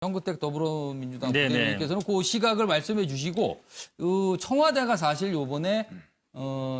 정근택 더불어민주당 네네. 부대변인께서는 그 시각을 말씀해 주시고 청와대가 사실 요번에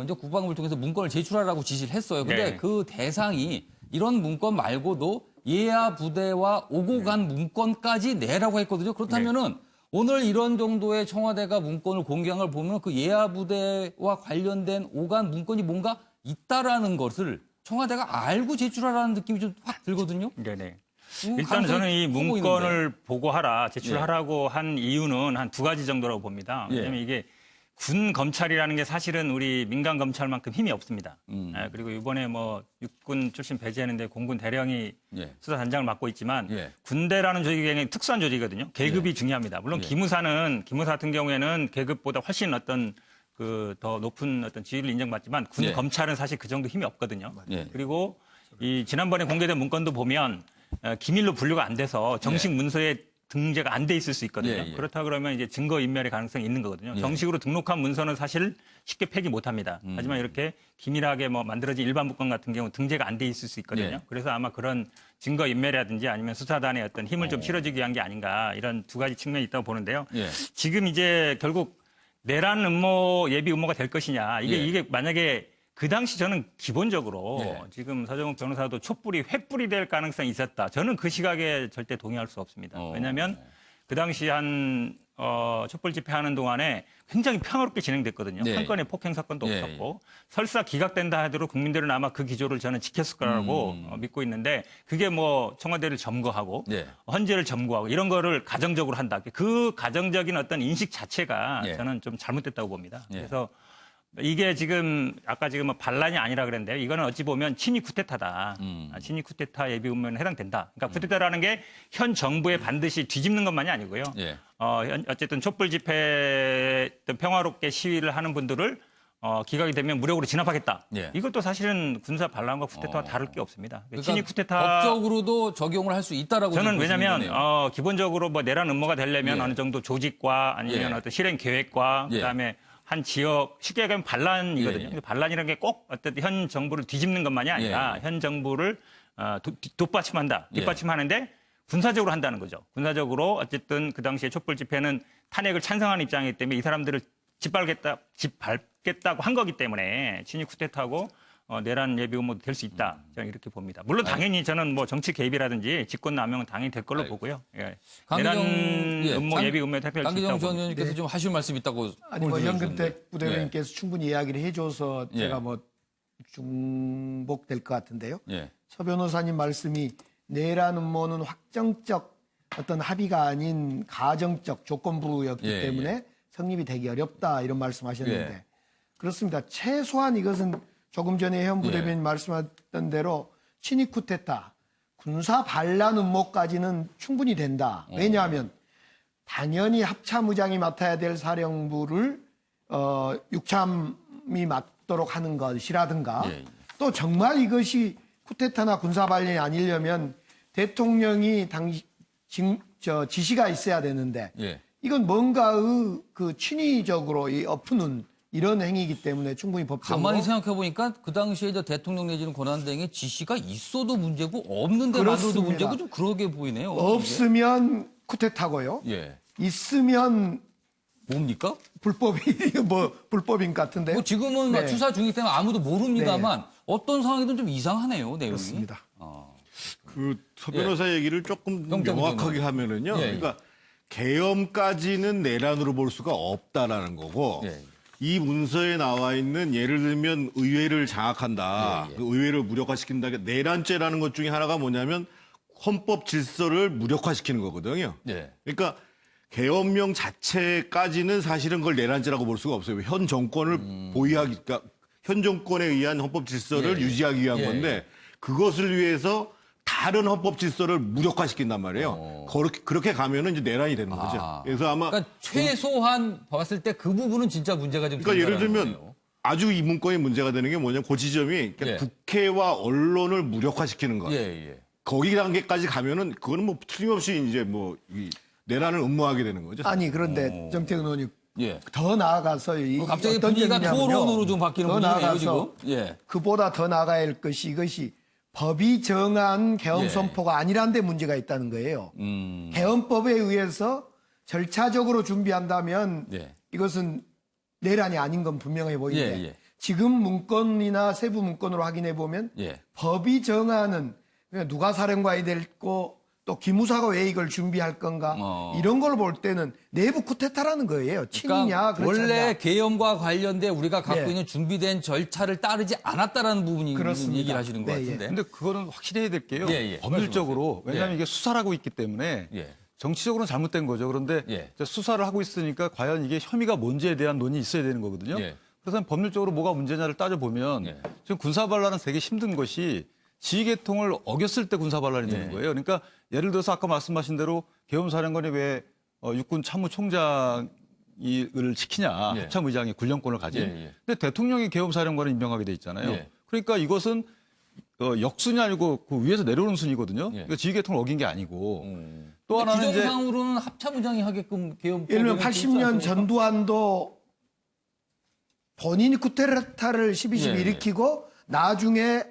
이제 국방부를 통해서 문건을 제출하라고 지시를 했어요. 근데 네. 그 대상이 이런 문건 말고도 예하 부대와 오고 간 문건까지 내라고 했거든요. 그렇다면은 오늘 이런 정도의 청와대가 문건을 공개한 걸 보면 그 예하 부대와 관련된 오간 문건이 뭔가 있다라는 것을 청와대가 알고 제출하라는 느낌이 좀 확 들거든요. 네네. 가능성이 일단 저는 이 커 문건을 보이는데. 보고하라, 제출하라고 한 이유는 한 두 가지 정도라고 봅니다. 왜냐하면 이게 군 검찰이라는 게 사실은 우리 민간 검찰만큼 힘이 없습니다. 그리고 이번에 뭐 육군 출신 배제했는데 공군 대령이 수사단장을 맡고 있지만 군대라는 조직이 굉장히 특수한 조직이거든요. 계급이 중요합니다. 물론 기무사 같은 경우에는 계급보다 훨씬 어떤 그 더 높은 어떤 지위를 인정받지만 군 검찰은 사실 그 정도 힘이 없거든요. 그리고 이 지난번에 공개된 문건도 보면 기밀로 분류가 안 돼서 정식 문서에 등재가 안 돼 있을 수 있거든요. 그렇다 그러면 이제 증거 인멸의 가능성이 있는 거거든요. 정식으로 등록한 문서는 사실 쉽게 폐기 못 합니다. 하지만 이렇게 기밀하게 뭐 만들어진 일반 문건 같은 경우 등재가 안 돼 있을 수 있거든요. 그래서 아마 그런 증거 인멸이라든지 아니면 수사단의 어떤 힘을 좀 실어주기 위한 게 아닌가 이런 두 가지 측면이 있다고 보는데요. 지금 이제 결국 내란 음모 예비 음모가 될 것이냐 이게 만약에 그 당시 저는 기본적으로 지금 서정욱 변호사도 촛불이 횃불이 될 가능성이 있었다. 저는 그 시각에 절대 동의할 수 없습니다. 왜냐하면 그 당시 촛불 집회하는 동안에 굉장히 평화롭게 진행됐거든요. 한 건의 폭행 사건도 없었고 설사 기각된다 하더라도 국민들은 아마 그 기조를 저는 지켰을 거라고 믿고 있는데 그게 뭐 청와대를 점거하고 헌재를 점거하고 이런 거를 가정적으로 한다. 그 가정적인 어떤 인식 자체가 저는 좀 잘못됐다고 봅니다. 그래서 이게 지금 아까 뭐 반란이 아니라 그랬는데요. 이거는 어찌 보면 친위 쿠데타다. 친위 쿠데타 예비 음모에 해당된다. 그러니까 쿠데타라는 게 현 정부에 반드시 뒤집는 것만이 아니고요. 어쨌든 촛불 집회 평화롭게 시위를 하는 분들을 기각이 되면 무력으로 진압하겠다. 이것도 사실은 군사 반란과 쿠데타와 다를 게 없습니다. 그러니까 친위 쿠데타 법적으로도 적용을 할 수 있다라고 저는 보시는 왜냐하면 거네요. 기본적으로 뭐 내란 음모가 되려면 어느 정도 조직과 아니면 어떤 실행 계획과 그다음에 한 지역 쉽게 얘기하면 반란이거든요. 반란이라는 게 꼭 어떤 현 정부를 뒤집는 것만이 아니라 현 정부를 뒷받침한다. 뒷받침하는데 군사적으로 한다는 거죠. 군사적으로 어쨌든 그 당시에 촛불 집회는 탄핵을 찬성하는 입장이기 때문에 이 사람들을 짓밟겠다고 한 거기 때문에 친위 쿠데타하고 내란 예비 음모도 될 수 있다. 저는 이렇게 봅니다. 물론 당연히 저는 뭐 정치 개입이라든지 직권 남용은 당연히 될 걸로 보고요. 내란 음모 예비 음모에 택할 수 있다고 강기정 전 의원님께서 좀 하실 말씀 있다고. 아니 뭐 정근택 부대변인께서 충분히 이야기를 해줘서 제가 뭐 중복될 것 같은데요. 서 변호사님 말씀이 내란 음모는 확정적 어떤 합의가 아닌 가정적 조건부였기 때문에 성립이 되기 어렵다 이런 말씀하셨는데 그렇습니다. 최소한 이것은 조금 전에 현 부대변인 말씀하셨던 대로 친위 쿠데타, 군사 반란 음모까지는 충분히 된다. 왜냐하면 당연히 합참의장이 맡아야 될 사령부를 육참이 맡도록 하는 것이라든가 또 정말 이것이 쿠데타나 군사 반란이 아니려면 대통령이 지시가 있어야 되는데 이건 뭔가의 그 친위적으로 엎는 이런 행위이기 때문에 충분히 법적으로. 가만히 생각해 보니까 그 당시에 이제 대통령 내지는 권한대행의 지시가 있어도 문제고 없는데 만들어도 문제고 좀 그러게 보이네요. 없으면 쿠데타고요. 있으면 뭡니까? 불법인 것 같은데요. 뭐 지금은 막 수사 중이기 때문에 아무도 모릅니다만 어떤 상황이든 좀 이상하네요, 내용이. 그렇습니다. 그 서 변호사 얘기를 조금 명확하게 하면은요. 그러니까 계엄까지는 내란으로 볼 수가 없다라는 거고 이 문서에 나와 있는 예를 들면 의회를 장악한다, 그 의회를 무력화시킨다. 내란죄라는 것 중에 하나가 뭐냐면 헌법 질서를 무력화시키는 거거든요. 그러니까 계엄령 자체까지는 사실은 그걸 내란죄라고 볼 수가 없어요. 현 정권을 그러니까 현 정권에 의한 헌법 질서를 유지하기 위한 건데 그것을 위해서 다른 헌법 질서를 무력화시킨단 말이에요. 그렇게 가면은 이제 내란이 되는 거죠. 그래서 아마 그러니까 최소한 봤을 때 그 부분은 진짜 문제가 좀. 그러니까 예를 들면 아주 이 문건이 문제가 되는 게 뭐냐면 그 지점이 그러니까 국회와 언론을 무력화시키는 거. 거기 단계까지 가면은 그거는 뭐 틀림없이 이제 뭐 이 내란을 음모하게 되는 거죠. 아니 그런데 정태근 의원님 더 나아가서 갑자기 분위기가 토론으로 좀 바뀌는 더 분위기네요, 나아가서 지금. 그보다 더 나아가야 할 것이 이것이 법이 정한 계엄 예. 선포가 아니란 데 문제가 있다는 거예요. 계엄법에 의해서 절차적으로 준비한다면 예. 이것은 내란이 아닌 건 분명해 보이는데 예, 예. 지금 문건이나 세부 문건으로 확인해 보면 예. 법이 정하는 그러니까 누가 사령관이 될고 또 기무사가 왜 이걸 준비할 건가 이런 걸 볼 때는 내부 쿠데타라는 거예요. 친이냐 그러니까 그렇지 원래 않냐. 계엄과 관련된 우리가 갖고 네. 있는 준비된 절차를 따르지 않았다는 부분이 그렇습니다. 얘기를 하시는 것 네, 예. 같은데. 근데 그거는 확실해야 될 게요. 예, 예. 법률적으로 왜냐하면 예. 이게 수사를 하고 있기 때문에 예. 정치적으로는 잘못된 거죠. 그런데 예. 이제 수사를 하고 있으니까 과연 이게 혐의가 뭔지에 대한 논의가 있어야 되는 거거든요. 예. 그래서 법률적으로 뭐가 문제냐를 따져보면 예. 지금 군사반란은 되게 힘든 것이 지휘계통을 어겼을 때 군사반란이 되는 예. 거예요. 그러니까 예를 들어서 아까 말씀하신 대로 계엄사령관이 왜 육군 참모총장을 시키냐. 예. 합참의장이 군령권을 가진. 예, 예. 근데 대통령이 계엄사령관을 임명하게 돼 있잖아요. 예. 그러니까 이것은 역순이 아니고 그 위에서 내려오는 순이거든요. 예. 그러니까 지휘계통을 어긴 게 아니고. 또 하나는 이제 규정상으로는 합참의장이 하게끔 계엄. 예를 들면 80년 전두환도 본인이 쿠데타를 12.12 예, 예. 일으키고 나중에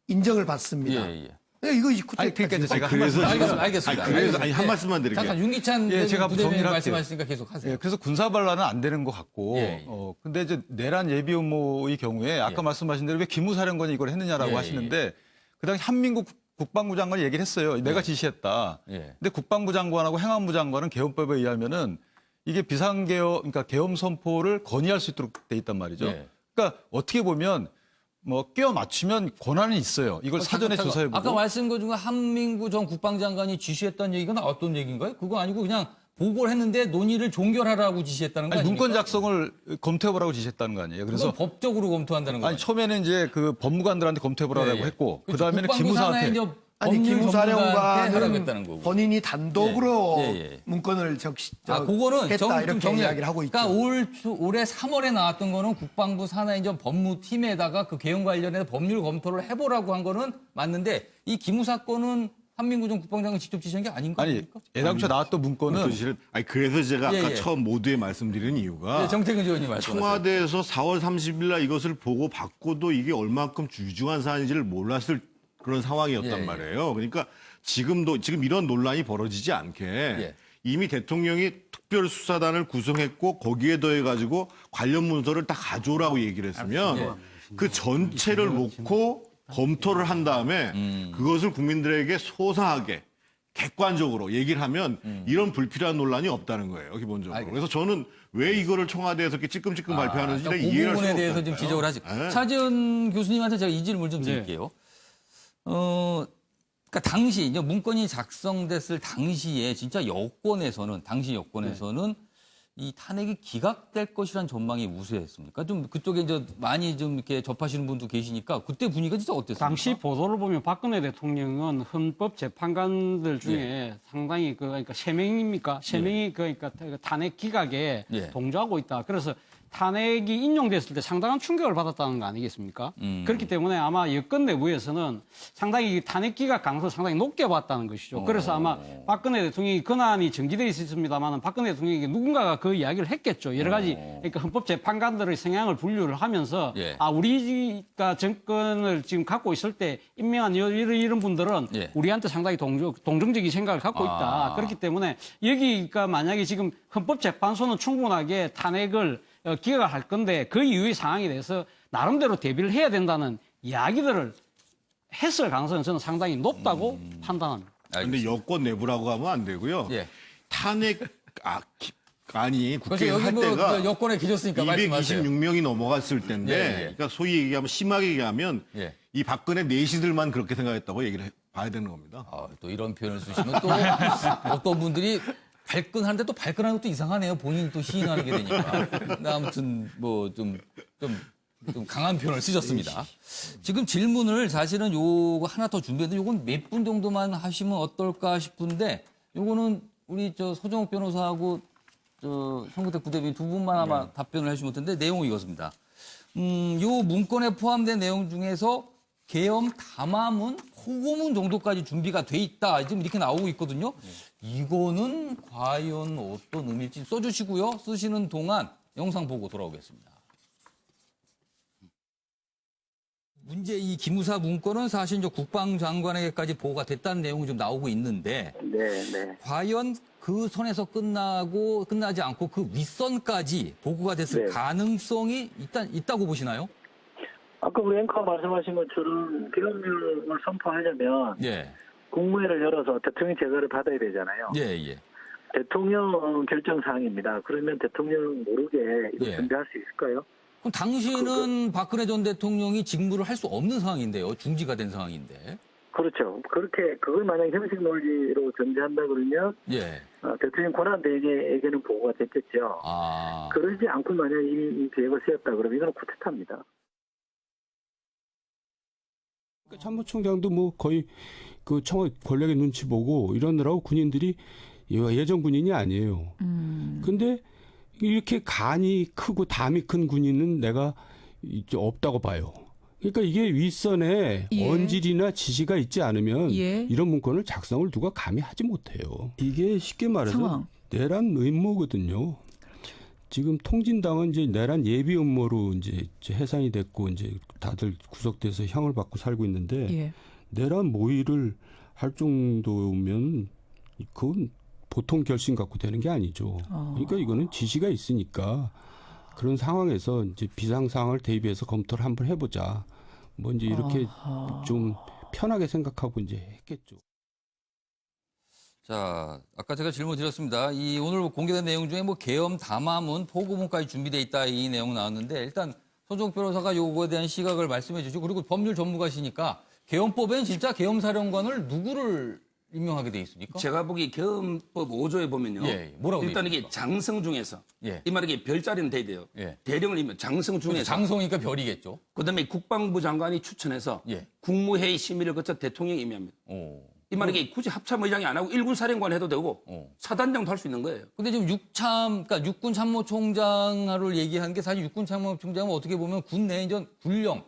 인정을 받습니다. 예, 예. 이거 아니, 쿠데타. 그러니까 이제 제가 한 그래서 말씀 지금- 알겠습니다. 그래서 알겠습니다. 한 말씀만 드릴게요. 잠깐 윤기찬 예, 제가 부대변인 정리를 할게요. 말씀하시니까 계속 하세요. 예, 그래서 군사반란은 안 되는 것 같고, 예, 예. 근데 이제 내란 예비 음모의 경우에 아까 예. 말씀하신 대로 왜 기무사령관이 이걸 했느냐라고 예, 하시는데, 그 당시 한민국 국방부 장관이 얘기를 했어요. 내가 지시했다. 예. 근데 국방부 장관하고 행안부 장관은 계엄법에 의하면은 이게 비상계엄, 그러니까 계엄 선포를 건의할 수 있도록 돼 있단 말이죠. 예. 그러니까 어떻게 보면 뭐 끼워 맞추면 권한은 있어요. 이걸 사전에 잠깐, 조사해보고. 아까 말씀 그 중에 한민구 전 국방장관이 지시했다는 얘기가 어떤 얘기인가요? 그거 아니고 그냥 보고를 했는데 논의를 종결하라고 지시했다는 거 아니, 아닙니까? 문건 작성을 검토해보라고 지시했다는 거 아니에요. 그래서 그래서 법적으로 검토한다는 거 아니 처음에는 이제 그 법무관들한테 검토해보라고 예, 예. 했고 그렇죠. 그다음에는 국방부 산하에 기무사한테 이제 아니 법률 전문가한테 하라고 했다는 기무사령관은 거고. 본인이 단독으로 예, 예, 예. 문건을 그거는 했다 좀 이렇게 정리. 이야기를 하고 있죠. 그러니까 올해 3월에 나왔던 거는 국방부 산하인전 법무팀에다가 그 계엄 관련해서 법률 검토를 해보라고 한 거는 맞는데 이 기무사 건은 한민구 전 국방장관이 직접 지시한 게 아닌 거 아니 아닙니까? 애당초 나왔던 문건은 그래서 제가 아까 예, 예. 처음 모두에 말씀드린 이유가 네, 정태근 의원님 말씀하세요. 청와대에서 4월 30일 날 이것을 보고 받고도 이게 얼마큼 유중한 사안인지를 몰랐을 그런 상황이었단 예, 예. 말이에요. 그러니까 지금 이런 논란이 벌어지지 않게 예. 이미 대통령이 특별수사단을 구성했고 거기에 더해 가지고 관련 문서를 다 가져오라고 얘기를 했으면 그 전체를 놓고 검토를 한 다음에 그것을 국민들에게 소상하게 객관적으로 얘기를 하면 이런 불필요한 논란이 없다는 거예요, 기본적으로. 알겠습니다. 그래서 저는 왜 이거를 청와대에서 이렇게 찔끔찔끔 발표하는지 그 이해할 수가 부분에 대해서 없어요. 좀 지적을 하시. 네. 차지은 교수님한테 제가 이 질문을 좀 드릴게요. 그러니까 당시 이제 문건이 작성됐을 당시에 진짜 여권에서는 당시 여권에서는 이 탄핵이 기각될 것이라는 전망이 우세했습니까? 좀 그쪽에 이제 많이 좀 이렇게 접하시는 분도 계시니까 그때 분위기가 진짜 어땠습니까? 당시 보도를 보면 박근혜 대통령은 헌법 재판관들 중에 상당히 그러니까 세 명입니까? 세 명이 그러니까 탄핵 기각에 예. 동조하고 있다. 그래서 탄핵이 인용됐을 때 상당한 충격을 받았다는 거 아니겠습니까? 그렇기 때문에 아마 여권 내부에서는 상당히 탄핵 기각 가능성을 상당히 높게 봤다는 것이죠. 그래서 아마 박근혜 대통령이 권한이 정지되어 있었습니다만 박근혜 대통령에게 누군가가 그 이야기를 했겠죠. 여러 가지 그러니까 헌법 재판관들의 성향을 분류를 하면서 예. 우리가 정권을 지금 갖고 있을 때 임명한 이런 분들은 예. 우리한테 상당히 동정적인 생각을 갖고 있다. 그렇기 때문에 여기가 만약에 지금 헌법재판소는 충분하게 탄핵을 기각을 할 건데 그 이후의 상황에 대해서 나름대로 대비를 해야 된다는 이야기들을 했을 가능성은 저는 상당히 높다고 판단합니다. 근데 여권 내부라고 하면 안 되고요. 예. 탄핵 아니 그래서 국회 여기 할 뭐 때가 여권에 계셨으니까 말씀하세요. 226명이 넘어갔을 때인데, 예, 예. 그러니까 소위 얘기하면 심하게 얘기하면 예. 이 박근혜 내시들만 그렇게 생각했다고 얘기를 봐야 되는 겁니다. 또 이런 표현을 쓰시면 또 어떤 분들이 발끈하는데 또 발끈하는 것도 이상하네요. 본인이 또 시인하게 되니까. 근데 아무튼 뭐 좀 강한 표현을 쓰셨습니다. 지금 질문을 사실은 요거 하나 더 준비했는데 요건 몇 분 정도만 하시면 어떨까 싶은데 요거는 우리 소정욱 변호사하고 성구택 부대변인 두 분만 아마 답변을 해주시면 텐데 내용이 이것입니다. 요 문건에 포함된 내용 중에서 계엄 담화문, 호고문 정도까지 준비가 돼 있다. 지금 이렇게 나오고 있거든요. 이거는 과연 어떤 의미일지 써주시고요. 쓰시는 동안 영상 보고 돌아오겠습니다. 문제 이 기무사 문건은 사실 이제 국방장관에게까지 보고가 됐다는 내용이 좀 나오고 있는데 네. 과연 그 선에서 끝나지 않고 그 윗선까지 보고가 됐을 네. 가능성이 일단 있다고 보시나요? 아까 우리 앵커 말씀하신 것처럼 계엄령을 선포하려면 예. 국무회를 열어서 대통령 제거를 받아야 되잖아요. 예. 대통령 결정 사항입니다. 그러면 대통령 모르게 이거 예. 준비할 수 있을까요? 그럼 당시에는 박근혜 전 대통령이 직무를 할 수 없는 상황인데요. 중지가 된 상황인데. 그렇죠. 그렇게 그걸 만약 형식 논리로 전제한다 그러면 예. 대통령 권한대행에게는 보고가 됐겠죠. 아. 그러지 않고 만약 이 계획을 세웠다 그러면 이건 쿠데타입니다. 참모총장도 뭐 거의 그 청와 권력의 눈치 보고 이러느라고 군인들이 예전 군인이 아니에요. 근데 이렇게 간이 크고 담이 큰 군인은 내가 이제 없다고 봐요. 그러니까 이게 윗선에 예. 언질이나 지시가 있지 않으면 예. 이런 문건을 작성을 누가 감히 하지 못해요. 이게 쉽게 말해서 상황. 내란 음모거든요. 지금 통진당은 이제 내란 예비 음모로 이제 해산이 됐고 이제 다들 구속돼서 형을 받고 살고 있는데 예. 내란 모의를 할 정도면 그건 보통 결심 갖고 되는 게 아니죠. 그러니까 이거는 지시가 있으니까 그런 상황에서 이제 비상 상황을 대비해서 검토를 한번 해보자. 뭐 이제 이렇게 좀 편하게 생각하고 이제 했겠죠. 자, 아까 제가 질문 드렸습니다. 이 오늘 공개된 내용 중에 뭐 계엄 담화문, 포고문까지 준비돼 있다 이 내용 나왔는데 일단 손정욱 변호사가 요거에 대한 시각을 말씀해 주시고 그리고 법률 전문가시니까 계엄법엔 진짜 계엄사령관을 누구를 임명하게 돼 있습니까? 제가 보기 계엄법 5조에 보면요. 예, 뭐라고 일단 돼 이게 있습니까? 장성 중에서 예. 이 말이 별자리는 돼야 돼요. 예. 대령을 임명 장성 중에서 장성이니까 별이겠죠. 그다음에 국방부 장관이 추천해서 예. 국무회의 심의를 거쳐 대통령이 임명합니다. 이 말이 이게 굳이 합참의장이 안 하고 일군 사령관 해도 되고 사단장도 할 수 있는 거예요. 근데 지금 그러니까 육군 참모총장을 얘기한 게 사실 육군 참모총장은 어떻게 보면 군 내전 군령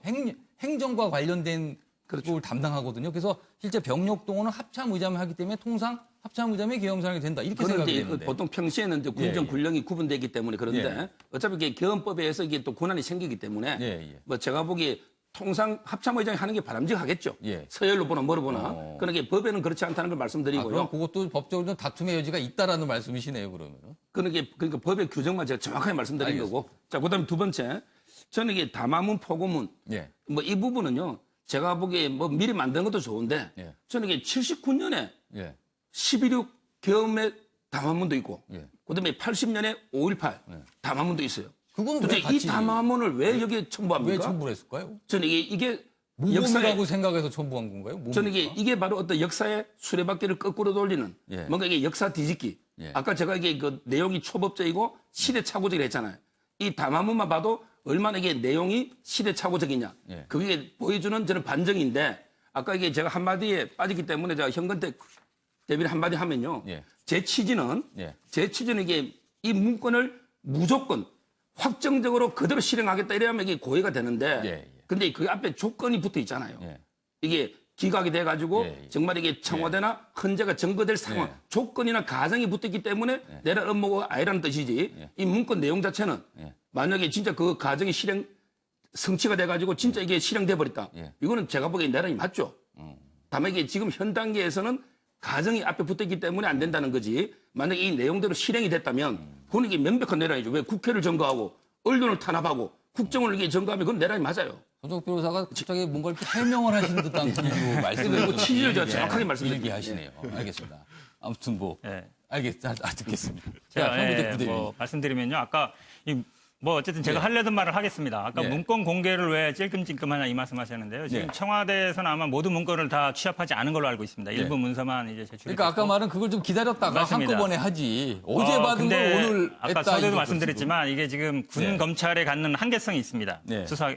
행정과 관련된 그걸 담당하거든요. 그래서 실제 병력 동원은 합참의장이 하기 때문에 통상 합참의장이 계엄사령이 된다 이렇게 생각이 그런데 되는데. 보통 평시에는 이제 군정 예. 군령이 구분되기 때문에 그런데 예. 어차피 이게 계엄법에 의해서 이게 또 권한이 생기기 때문에 뭐 제가 보기에 통상 합참의장이 하는 게 바람직하겠죠. 예. 서열로 보나 뭐로 보나. 그러니까 법에는 그렇지 않다는 걸 말씀드리고요. 그럼 그것도 법적으로 좀 다툼의 여지가 있다라는 말씀이시네요, 그러면. 그러니까 법의 규정만 제가 정확하게 말씀드린 알겠습니다. 거고. 자, 그다음에 두 번째. 저는 이게 담화문, 포고문. 예. 뭐 이 부분은요. 제가 보기에 뭐 미리 만드는 것도 좋은데 예. 저는 이게 79년에 예. 11.6 계엄의 담화문도 있고 예. 그다음에 80년에 5.18 담화문도 있어요. 그거는 왜 도대체 이 같이 담화문을 왜 여기에 첨부합니까? 왜 첨부를 했을까요? 저는 이게 무범이라고 생각해서 첨부한 건가요? 저는 이게 바로 어떤 역사의 수레바퀴를 거꾸로 돌리는 예. 뭔가 이게 역사 뒤집기. 예. 아까 제가 이게 그 내용이 초법적이고 시대착오적이라 했잖아요. 이 담화문만 봐도 얼마나 이게 내용이 시대착오적이냐. 예. 그게 보여주는 저는 반증인데 아까 이게 제가 한마디에 빠지기 때문에 제가 현근택 대비를 한마디 하면요. 예. 제 취지는 이게 이 문건을 무조건 확정적으로 그대로 실행하겠다 이러면 이게 고의가 되는데 근데 그 앞에 조건이 붙어 있잖아요. 이게 기각이 돼가지고 정말 이게 청와대나 헌재가 증거될 상황, 조건이나 가정이 붙어 있기 때문에 내란 업무가 아니라는 뜻이지 이 문건 내용 자체는 만약에 진짜 그 가정이 성취가 돼가지고 진짜 이게 실행돼 버렸다. 이거는 제가 보기엔 내란이 맞죠. 다만 이게 지금 현 단계에서는 가정이 앞에 붙어 있기 때문에 안 된다는 거지. 만약에 이 내용대로 실행이 됐다면 그건 이게 명백한 내란이죠. 왜 국회를 점거하고 언론을 탄압하고 국정을 이게 점거하면 그건 내란이 맞아요. 손정욱 변호사가 갑자기 뭔가 이렇게 해명을 하시는 듯한 분위기로 말씀을 취지를 제가 정확하게 말씀드리게 하시네요. 알겠습니다. 아무튼 뭐 듣겠습니다. 제가 뭐 말씀드리면요. 아까 뭐 어쨌든 제가 하려던 말을 하겠습니다. 아까 문건 공개를 왜 찔끔찔끔하냐 이 말씀하셨는데요. 지금 청와대에서는 아마 모든 문건을 다 취합하지 않은 걸로 알고 있습니다. 일부 문서만 이제 제출했고. 그러니까 아까 말은 그걸 좀 기다렸다가 맞습니다. 한꺼번에 하지. 어제 받은 걸 오늘 아까 했다. 서두에도 말씀드렸지만 이게 지금 군 검찰에 갖는 한계성이 있습니다.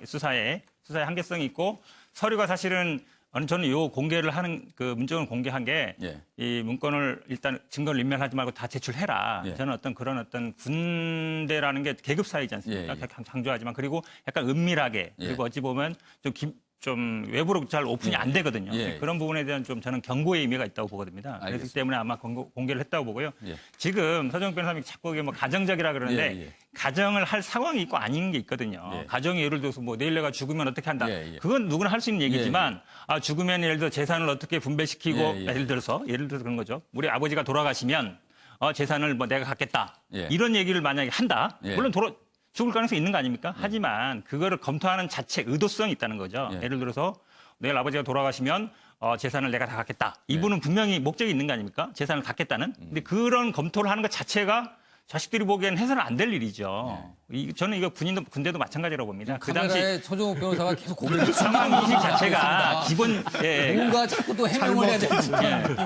수사에 한계성이 있고 서류가 사실은 저는 이 공개를 하는 그 문건을 공개한 게 이 문건을 일단 증거를 인멸하지 말고 다 제출해라. 저는 그런 군대라는 게 계급 사회이지 않습니까? 강조하지만 그리고 약간 은밀하게 그리고 어찌 보면 좀 좀 외부로 잘 오픈이 안 되거든요. 예. 그런 부분에 대한 좀 저는 경고의 의미가 있다고 보거든요. 그렇기 때문에 아마 공개를 했다고 보고요. 예. 지금 서정욱 변호사님이 자꾸 이게 뭐 가정적이라 그러는데 예. 가정을 할 상황이 있고 아닌 게 있거든요. 예. 가정이 예를 들어서 뭐 내일 내가 죽으면 어떻게 한다. 예. 그건 누구나 할 수 있는 얘기지만 아, 죽으면 예를 들어 재산을 어떻게 분배시키고 예. 예를 들어서 그런 거죠. 우리 아버지가 돌아가시면 재산을 뭐 내가 갖겠다. 예. 이런 얘기를 만약에 한다. 예. 물론 죽을 가능성이 있는 거 아닙니까? 하지만 그거를 검토하는 자체 의도성이 있다는 거죠. 예. 예를 들어서 내일 아버지가 돌아가시면 재산을 내가 다 갖겠다. 이분은 분명히 목적이 있는 거 아닙니까? 재산을 갖겠다는. 근데 그런 검토를 하는 것 자체가 자식들이 보기에는 해서는 안 될 일이죠. 저는 이거 군대도 마찬가지라고 봅니다. 그 당시 카메라에 서정욱 변호사가 계속 고개를 상황 인식 자체가 기본 뭔가 자꾸 또 해명을 해야 되지.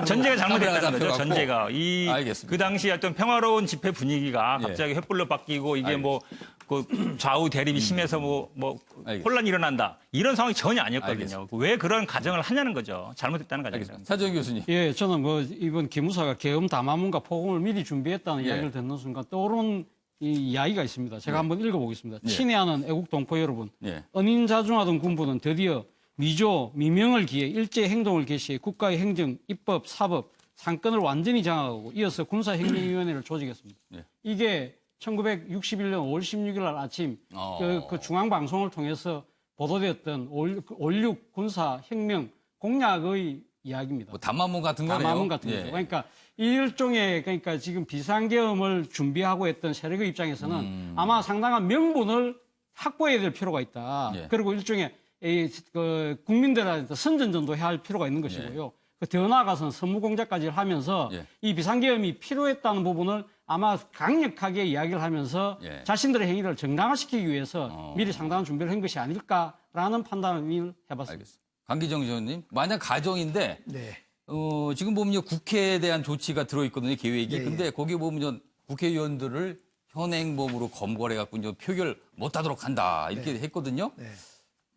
전제가 카메라가 잘못됐다는 거죠. 잡혀갖고. 전제가 알겠습니다. 그 당시 어떤 평화로운 집회 분위기가 갑자기 횃불로 바뀌고 이게 뭐 그 좌우 대립이 심해서 뭐 알겠습니다. 혼란이 일어난다. 이런 상황이 전혀 아니었거든요. 알겠습니다. 왜 그런 가정을 하냐는 거죠. 잘못됐다는 거죠. 사정 교수님. 예, 저는 뭐 이번 기무사가 계엄 담화문과 포공을 미리 준비했다는 이야기를 듣는 순간 떠오르는 이 이야기가 있습니다. 제가 한번 읽어보겠습니다. 친애하는 애국 동포 여러분, 은인자중하던 군부는 드디어 미조, 미명을 기해 일제 행동을 개시해 국가의 행정, 입법, 사법, 상권을 완전히 장악하고 이어서 군사행정위원회를 조직했습니다. 이게 1961년 5월 16일 날 아침 그 중앙방송을 통해서 보도되었던 5.16 군사혁명 공약의 이야기입니다. 뭐 담화문 같은 거네요. 담화문 같은 거죠. 그러니까 일종의 그러니까 지금 비상계엄을 준비하고 했던 세력의 입장에서는 아마 상당한 명분을 확보해야 될 필요가 있다. 그리고 일종의 국민들한테 선전전도해야 할 필요가 있는 것이고요. 더 나아가서는 선무공작까지 하면서 이 비상계엄이 필요했다는 부분을 아마 강력하게 이야기를 하면서 자신들의 행위를 정당화시키기 위해서 미리 상당한 준비를 한 것이 아닐까라는 판단을 해봤습니다. 알겠습니다. 강기정 의원님, 만약 가정인데 지금 보면 국회에 대한 조치가 들어있거든요, 계획이. 근데 거기 보면 국회의원들을 현행범으로 검거해갖고 이제 표결 못하도록 한다 이렇게 했거든요.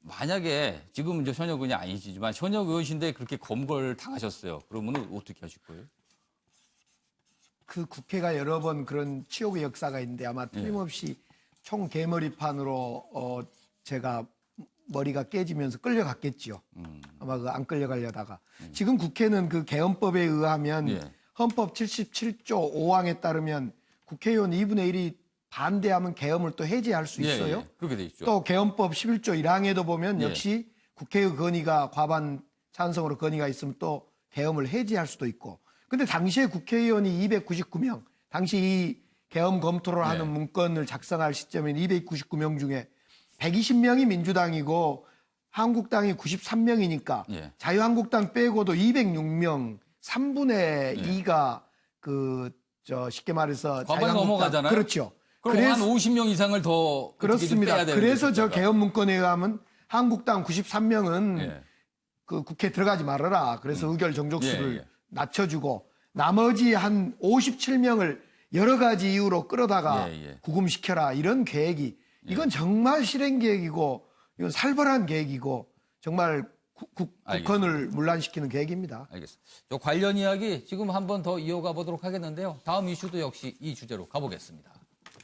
만약에 지금 이제 현역 의원이 아니시지만 현역 의원이신데 그렇게 검거를 당하셨어요. 그러면 어떻게 하실 거예요? 그 국회가 여러 번 그런 치욕의 역사가 있는데 아마 틀림없이 총 개머리판으로 제가 머리가 깨지면서 끌려갔겠지요. 아마 그 안 끌려가려다가. 지금 국회는 그 개헌법에 의하면 헌법 77조 5항에 따르면 국회의원 2분의 1이 반대하면 개헌을 또 해제할 수 있어요. 그렇게 돼 있죠. 또 개헌법 11조 1항에도 보면 역시 국회의 건의가 과반 찬성으로 건의가 있으면 또 개헌을 해제할 수도 있고. 근데 당시에 국회의원이 299명, 당시 이 개헌 검토를 하는 문건을 작성할 시점엔 299명 중에 120명이 민주당이고 한국당이 93명이니까 자유한국당 빼고도 206명, 3분의 2가 쉽게 말해서 과반이 넘어가잖아요. 그렇죠. 그럼 한 50명 이상을 더 그렇습니다. 빼야 되는 그래서 저 거죠. 개헌 문건에 의하면 한국당 93명은 그 국회 들어가지 말아라. 그래서 의결 정족수를 낮춰주고 나머지 한 57명을 여러 가지 이유로 끌어다가 구금시켜라. 이런 계획이 이건 정말 실행 계획이고 이건 살벌한 계획이고 정말 국헌을 문란시키는 계획입니다. 알겠습니다. 저 관련 이야기 지금 한번 더 이어가 보도록 하겠는데요. 다음 이슈도 역시 이 주제로 가보겠습니다.